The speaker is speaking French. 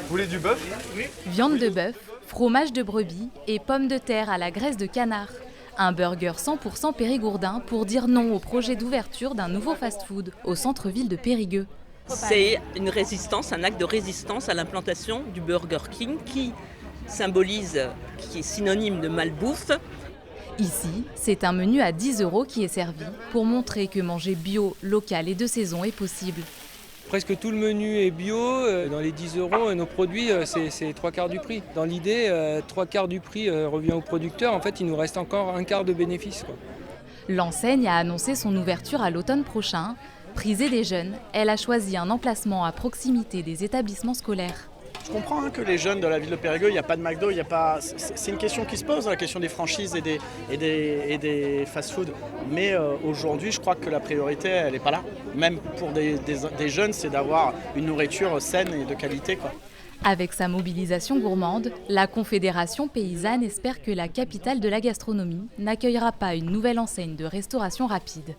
Vous voulez du bœuf? Viande de bœuf, fromage de brebis et pommes de terre à la graisse de canard. Un burger 100% périgourdin pour dire non au projet d'ouverture d'un nouveau fast-food au centre-ville de Périgueux. C'est une résistance, un acte de résistance à l'implantation du Burger King qui est synonyme de malbouffe. Ici, c'est un menu à 10 € qui est servi pour montrer que manger bio, local et de saison est possible. Presque tout le menu est bio. Dans les 10 €, nos produits, c'est 3/4 du prix. Dans l'idée, 3/4 du prix revient au producteur. En fait, il nous reste encore 1/4 de bénéfice, quoi. L'enseigne a annoncé son ouverture à l'automne prochain. Prisée des jeunes, elle a choisi un emplacement à proximité des établissements scolaires. Je comprends que les jeunes de la ville de Périgueux, il n'y a pas de McDo, c'est une question qui se pose, la question des franchises et des fast-food. Mais aujourd'hui, je crois que la priorité, elle n'est pas là. Même pour des jeunes, c'est d'avoir une nourriture saine et de qualité, quoi. Avec sa mobilisation gourmande, la Confédération paysanne espère que la capitale de la gastronomie n'accueillera pas une nouvelle enseigne de restauration rapide.